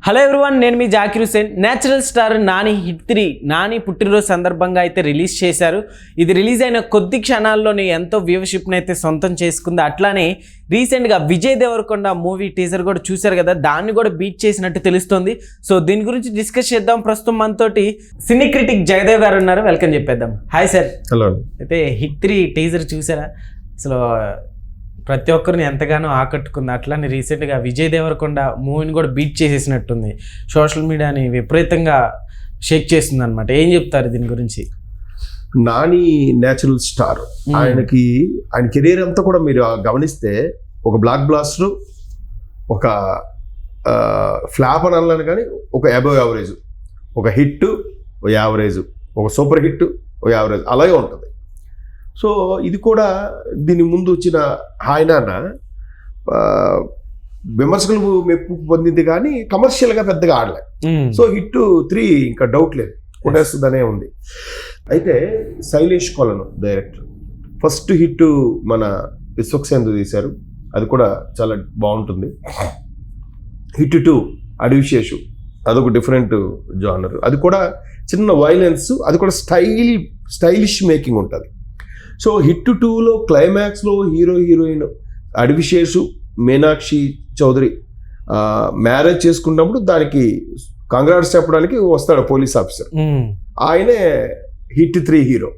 Hello everyone, నేను మీ Zakir Hussain. Natural star Nani hit 3 Nani పుట్టినరోజు సందర్భంగా అయితే రిలీజ్ చేశారు. ఇది రిలీజ్ అయిన కొద్ది క్షణాల్లోనే ఎంతో వ్యూవర్షిప్ని అయితే సొంతం చేసుకుంది. అట్లానే రీసెంట్గా విజయ్ దేవరకొండ మూవీ టీజర్ కూడా చూశారు కదా, దాన్ని కూడా బీట్ చేసినట్టు తెలుస్తుంది. సో దీని గురించి డిస్కస్ చేద్దాం. ప్రస్తుతం మనతోటి సినీ క్రిటిక్ జయదేవ్ గారు ఉన్నారు. వెల్కమ్ చెప్పేద్దాం. Hi sir. హలో. అయితే హిట్ 3 టీజర్ చూసారా? అసలు ప్రతి ఒక్కరిని ఎంతగానో ఆకట్టుకుంది. అట్లానే రీసెంట్గా విజయ్ దేవరకొండ మూవీని కూడా బీట్ చేసేసినట్టుంది. సోషల్ మీడియాని విపరీతంగా షేక్ చేస్తుంది అనమాట. ఏం చెప్తారు దీని గురించి? నాని నేచురల్ స్టార్, ఆయన కెరీర్ అంతా కూడా మీరు గమనిస్తే ఒక బ్లాక్ బ్లాస్టర్, ఒక ఫ్లాప్ అని అనలేను కానీ ఒక అబవ్ యావరేజ్, ఒక హిట్, ఒక యావరేజ్, ఒక సూపర్ హిట్, ఒక యావరేజ్, అలాగే ఉంటుంది. సో ఇది కూడా దీని ముందు వచ్చిన ఆయన విమర్శకులు మెప్పు పొందింది కానీ కమర్షియల్గా పెద్దగా ఆడలే. సో హిట్ 3 ఇంకా డౌట్ లేదు, కొట్టేస్తుందనే ఉంది. అయితే శైలేష్ కొలను డైరెక్టర్, ఫస్ట్ హిట్ మన విశ్వక్సేందు తీశారు, అది కూడా చాలా బాగుంటుంది. హిట్ 2 అడివిశేషు, అదొక డిఫరెంట్ జానర్, అది కూడా చిన్న వైలెన్స్, అది కూడా స్టైలిష్ మేకింగ్ ఉంటుంది. సో హిట్ 2లో క్లైమాక్స్లో హీరోయిన్ అడివిశేషు మీనాక్షి చౌదరి మ్యారేజ్ చేసుకున్నప్పుడు దానికి కంగ్రాట్స్ చెప్పడానికి వస్తాడు పోలీస్ ఆఫీసర్, ఆయనే hit 3 hero.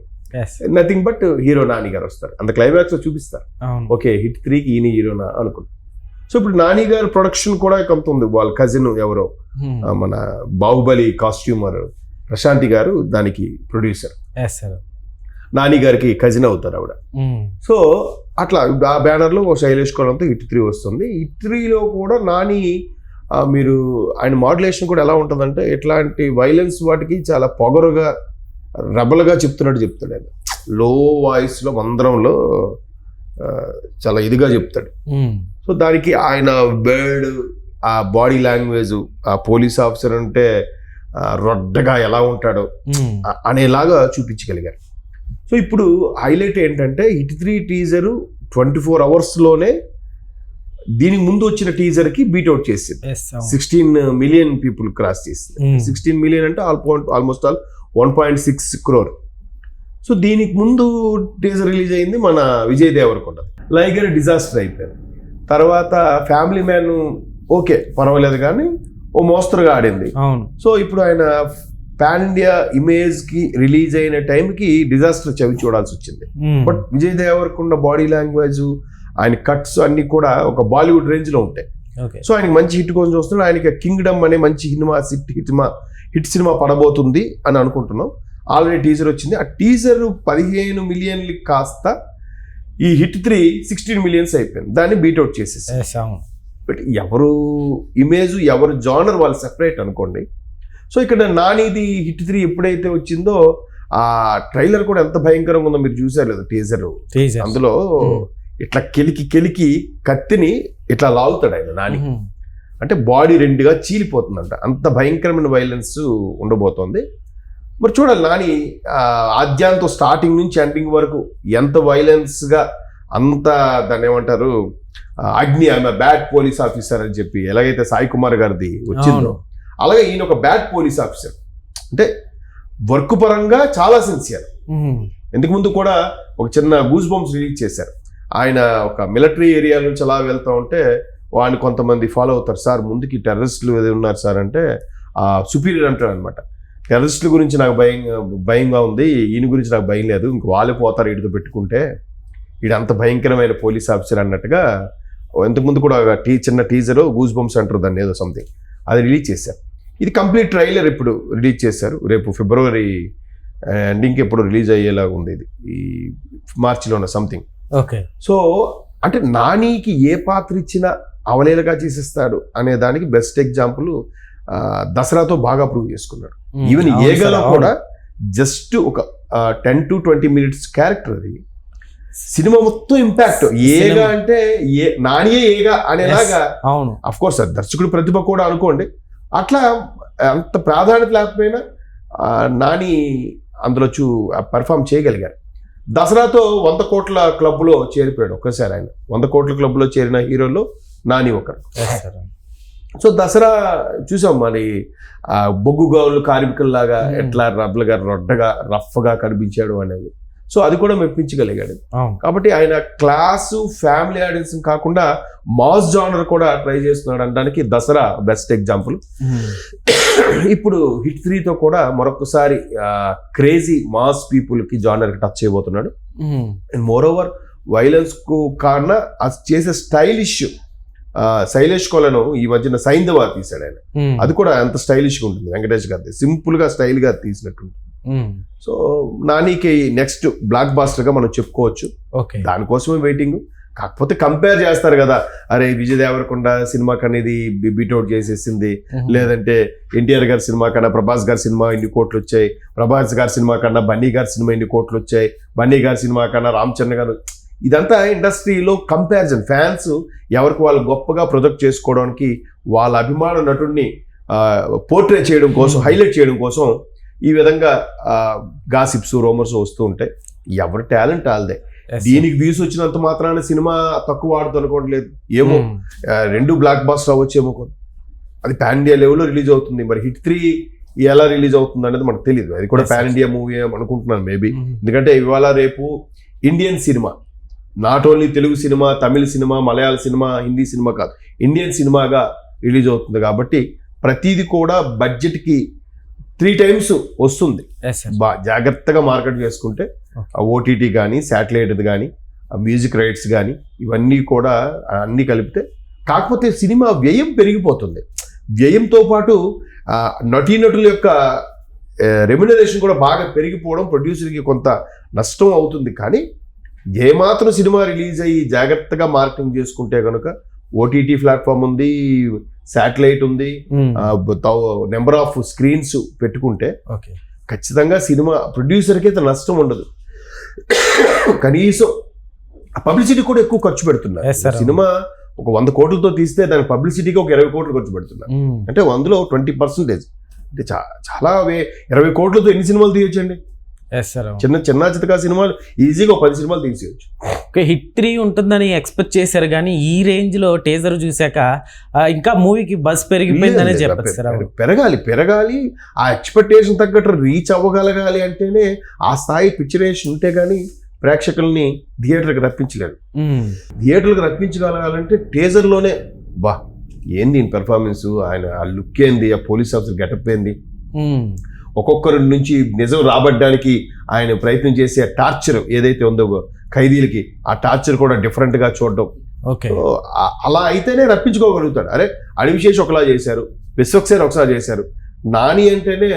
Nothing but hero Nani గారు వస్తారు, అంత క్లైమాక్స్ లో చూపిస్తారు. ఓకే, హిట్ 3కి ఈయన హీరోనా అనుకుంటారు. సో ఇప్పుడు నాని గారు ప్రొడక్షన్ కూడా కమ్ముతుంది. వాళ్ళ కజిన్ ఎవరో మన బాహుబలి కాస్ట్యూమర్ ప్రశాంతి గారు దానికి ప్రొడ్యూసర్, నాని గారికి కజిన్ అవుతారు ఆవిడ. సో అట్లా ఆ బ్యానర్లో శైలేష్ కొలంతో హిట్ 3 వస్తుంది. హిట్ 3లో కూడా నాని మీరు ఆయన మాడ్యులేషన్ కూడా ఎలా ఉంటుందంటే ఎట్లాంటి వైలెన్స్ వాటికి చాలా పొగరుగా రెబల్గా చెప్తాడు ఆయన. లో వాయిస్లో మందరంలో చాలా ఇదిగా చెప్తాడు. సో దానికి ఆయన బర్డ్, ఆ బాడీ లాంగ్వేజ్, ఆ పోలీస్ ఆఫీసర్ అంటే రొడ్డగా ఎలా ఉంటాడో అనేలాగా చూపించగలిగారు. సో ఇప్పుడు హైలైట్ ఏంటంటే హిట్ 3 టీజరు 24 అవర్స్లోనే దీనికి ముందు వచ్చిన టీజర్కి బీట్అవుట్ చేసింది. 16 మిలియన్ పీపుల్ క్రాస్ చేసింది. 16 మిలియన్ అంటే ఆల్మోస్ట్ 1.6 crore. సో దీనికి ముందు టీజర్ రిలీజ్ అయింది మన విజయ్ దేవరకొండ, లైగర్ డిజాస్టర్ అయిపోయింది. తర్వాత ఫ్యామిలీ మ్యాన్ ఓకే పర్వాలేదు కానీ ఓ మోస్తరుగా ఆడింది. సో ఇప్పుడు ఆయన పాన్ ఇండియా ఇమేజ్ కి రిలీజ్ అయిన టైంకి డిజాస్టర్ చవి చూడాల్సి వచ్చింది. But Vijay Deverakonda body language, ఆయన కట్స్ అన్ని కూడా ఒక బాలీవుడ్ రేంజ్ లో ఉంటాయి. సో ఆయనకి మంచి హిట్ కోసం చూస్తున్నాడు. ఆయనకి కింగ్డమ్ అనే మంచి హిట్ సినిమా పడబోతుంది అని అనుకుంటున్నాం. ఆల్రెడీ టీజర్ వచ్చింది. ఆ టీజర్ 15 మిలియన్లు కాస్త ఈ హిట్ 3 16 మిలియన్స్ అయిపోయింది. దాన్ని బీట్అవుట్ చేసేసి, బట్ ఎవరు ఇమేజ్ ఎవరు జానర్ వాళ్ళు సెపరేట్ అనుకోండి. సో ఇక్కడ నానిది హిట్ 3 ఎప్పుడైతే వచ్చిందో ఆ ట్రైలర్ కూడా ఎంత భయంకరంగా ఉందో మీరు చూసారు లేదు టీజర్. అందులో ఇట్లా కెలికి కత్తిని ఇట్లా లాగుతాడు ఆయన నాని, అంటే బాడీ 2గా చీలిపోతుందంట. అంత భయంకరమైన వైలెన్స్ ఉండబోతోంది. మరి చూడాలి నాని ఆద్యాంతో స్టార్టింగ్ నుంచి ఎండింగ్ వరకు ఎంత వైలెన్స్గా, అంత దాన్ని ఏమంటారు అగ్ని ఆమె బ్యాడ్ పోలీస్ ఆఫీసర్ అని చెప్పి ఎలాగైతే సాయి కుమార్ గారిది వచ్చిందో అలాగే ఈయన ఒక బ్యాడ్ పోలీస్ ఆఫీసర్, అంటే వర్క్ పరంగా చాలా సిన్సియర్. ఇంతకు ముందు కూడా ఒక చిన్న గూస్ బంప్స్ రిలీజ్ చేశారు. ఆయన ఒక మిలిటరీ ఏరియా నుంచి అలా వెళ్తూ ఉంటే వాడిని కొంతమంది ఫాలో అవుతారు. సార్ ముందుకి టెర్రరిస్టులు ఏదో ఉన్నారు సార్ అంటే సుపీరియర్ అంటాడు అనమాట. టెర్రరిస్టుల గురించి నాకు భయంగా ఉంది, ఈయన గురించి నాకు భయం లేదు, ఇంక వాళ్ళే పోతారు వీడితో పెట్టుకుంటే, వీడు అంత భయంకరమైన పోలీస్ ఆఫీసర్ అన్నట్టుగా. ఇంతకుముందు కూడా చిన్న టీజర్ గూస్ బంప్స్ అంటారు దాన్ని, ఏదో సంథింగ్, అది రిలీజ్ చేశారు. ఇది కంప్లీట్ ట్రైలర్ ఇప్పుడు రిలీజ్ చేశారు. రేపు ఫిబ్రవరి ఎండింగ్ ఎప్పుడు రిలీజ్ అయ్యేలాగా ఉంది. ఇది ఈ మార్చిలోనే సంథింగ్. ఓకే. సో అంటే నానికి ఏ పాత్ర ఇచ్చినా అవలేలగా చేసేస్తాడు అనే దానికి బెస్ట్ ఎగ్జాంపుల్ దసరాతో బాగా ప్రూవ్ చేసుకున్నాడు. ఈవెన్ ఏగాలో కూడా జస్ట్ ఒక 10 to 20 minutes క్యారెక్టర్, అది సినిమా మొత్తం ఇంపాక్ట్. ఏగా అంటే నానియే ఏగా అనేలాగా. అఫ్ కోర్స్ దర్శకుడు ప్రతిభ కూడా అనుకోండి, అట్లా అంత ప్రాధాన్యత లేకపోయినా నాని అందులో పర్ఫామ్ చేయగలిగారు. దసరాతో 100 కోట్ల క్లబ్లో చేరిపోయాడు ఒక్కసారి ఆయన. 100 కోట్ల క్లబ్లో చేరిన హీరోలో నాని ఒకరు. సో దసరా చూసాం మరి బొగ్గు గౌలు కార్మికుల్లాగా ఎట్లా రఫ్గా కనిపించాడు అనేది. సో అది కూడా మెప్పించగలిగాడు. కాబట్టి ఆయన క్లాసు ఫ్యామిలీ ఆడియన్స్ కాకుండా మాస్ జానర్ కూడా ట్రై చేస్తున్నాడు అనడానికి దసరా బెస్ట్ ఎగ్జాంపుల్. ఇప్పుడు హిట్ 3తో కూడా మరొకసారి క్రేజీ మాస్ పీపుల్ కి జానర్ కి టచ్ చేయబోతున్నాడు. అండ్ మోర్ ఓవర్ వైలెన్స్ కు కారణ అది చేసే స్టైలిష్ శైలేష్ కొలను ఈ మధ్యన సైంధవ తీశాడు ఆయన. అది కూడా ఎంత స్టైలిష్ గా ఉంటుంది, వెంకటేష్ గారి సింపుల్ గా స్టైల్ గా తీసినట్టు. సో నానికి నెక్స్ట్ బ్లాక్ బాస్టర్ గా మనం చెప్పుకోవచ్చు. దానికోసమే వెయిటింగ్. కాకపోతే కంపేర్ చేస్తారు కదా, అరే విజయ్ దేవరకొండ సినిమా కనేది బీట్అవుట్ చేసేసింది, లేదంటే ఎన్టీఆర్ గారి సినిమా కన్నా ప్రభాస్ గారి సినిమా ఇన్ని కోట్లు వచ్చాయి, ప్రభాస్ గారి సినిమా కన్నా బన్నీ గారి సినిమా ఇన్ని కోట్లు వచ్చాయి, బన్నీ గారి సినిమా కన్నా రామ్ చరణ్ గారు. ఇదంతా ఇండస్ట్రీలో కంపారిజన్. ఫ్యాన్స్ ఎవరికి వాళ్ళు గొప్పగా ప్రొజెక్ట్ చేసుకోవడానికి వాళ్ళ అభిమాన నటుడిని పోర్ట్రే చేయడం కోసం, హైలైట్ చేయడం కోసం ఈ విధంగా గాసిప్స్ రూమర్స్ వస్తూ ఉంటాయి. ఎవరి టాలెంట్ వాళ్ళదే. దీనికి వ్యూస్ వచ్చినంత మాత్రాన సినిమా తక్కువ ఆడుతూ అనుకోవట్లేదు. ఏమో 2 బ్లాక్ బాస్టర్ అవ్వచ్చేమో, అది పాన్ ఇండియా లెవెల్లో రిలీజ్ అవుతుంది. మరి హిట్ 3 ఎలా రిలీజ్ అవుతుంది అనేది మనకు తెలియదు. అది కూడా పాన్ ఇండియా మూవీ అనుకుంటున్నాను మేబీ. ఎందుకంటే ఇవాళ రేపు Indian cinema, not only Telugu cinema, Tamil cinema, Malayalam cinema, Hindi cinema కాదు, ఇండియన్ సినిమాగా రిలీజ్ అవుతుంది. కాబట్టి ప్రతిదీ కూడా బడ్జెట్కి 3 times వస్తుంది. జాగ్రత్తగా మార్కెట్ చేసుకుంటే ఓటీటీ కానీ, శాటిలైట్ కానీ, మ్యూజిక్ రైట్స్ కానీ, ఇవన్నీ కూడా అన్నీ కలిపితే. కాకపోతే సినిమా వ్యయం పెరిగిపోతుంది. వ్యయంతో పాటు నటీనటుల యొక్క రెమ్యునరేషన్ కూడా బాగా పెరిగిపోవడం ప్రొడ్యూసర్కి కొంత నష్టం అవుతుంది. కానీ ఏమాత్రం సినిమా రిలీజ్ అయ్యి జాగ్రత్తగా మార్కెటింగ్ చేసుకుంటే కనుక ఓటీటీ ప్లాట్ఫామ్ ఉంది, శాటిలైట్ ఉంది, నెంబర్ ఆఫ్ స్క్రీన్స్ పెట్టుకుంటే ఖచ్చితంగా సినిమా ప్రొడ్యూసర్కి అయితే నష్టం ఉండదు. కనీసం పబ్లిసిటీ కూడా ఎక్కువ ఖర్చు పెడుతున్నారు. సినిమా ఒక 100 కోట్లతో తీస్తే దాని పబ్లిసిటీకి ఒక 20 కోట్లు ఖర్చు పెడుతున్నారు. అంటే అందులో 20%. అంటే చాలా 20 కోట్లతో ఎన్ని సినిమాలు తీయొచ్చండి? చిన్న చితకా సినిమాలు ఈజీగా 10 సినిమాలు తీసేయచ్చు. హిట్ 3 ఉంటుందని ఎక్స్పెక్ట్ చేశారు, కానీ ఈ రేంజ్ లో టేజర్ చూసాక ఇంకా మూవీకి బస్ పెరిగిపోయిందనే చెప్పచ్చు సార్. పెరగాలి ఆ ఎక్స్పెక్టేషన్ తగ్గట్టు రీచ్ అవ్వగలగాలి అంటేనే ఆ స్థాయి పిక్చరేషన్ ఉంటే గానీ ప్రేక్షకుల్ని థియేటర్కి రప్పించగలరు. థియేటర్కి రప్పించగలగాలంటే టేజర్లోనే బా ఏంది పెర్ఫార్మెన్స్, ఆయన ఆ లుక్ ఏంది, ఆ పోలీస్ ఆఫీసర్ గెటప్ ఏంది, ఒక్కొక్కరి నుంచి నిజం రాబడ్డానికి ఆయన ప్రయత్నం చేసే టార్చర్ ఏదైతే ఉందో ఖైదీలకి, ఆ టార్చర్ కూడా డిఫరెంట్గా చూడడం. అలా అయితేనే రప్పించుకోగలుగుతాడు. అరే అడివిశేష్ ఒకలా చేశారు, విశ్వక్సేన్ ఒకసారి చేశారు, నాని అంటేనే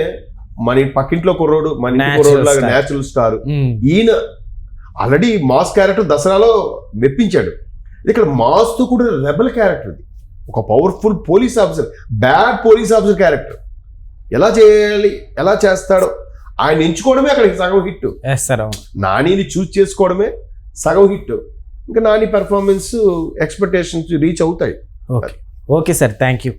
మన పక్కింట్లో కుర్రోడు, మన ఇంటి కుర్రోడు లాగా న్యాచురల్ స్టార్. ఈయన ఆల్రెడీ మాస్ క్యారెక్టర్ దసరాలో మెప్పించాడు. ఇక్కడ మాస్తో కూడా రెబల్ క్యారెక్టర్, ఇది ఒక powerful police officer, bad police officer character ఎలా చేయాలి, ఎలా చేస్తాడో ఆయన ఎంచుకోవడమే అక్కడికి సగం హిట్. నానిని చూస్ చేసుకోవడమే సగం హిట్. ఇంకా నాని పెర్ఫార్మెన్స్ ఎక్స్పెక్టేషన్స్ రీచ్ అవుతాయి. Okay sir, thank you.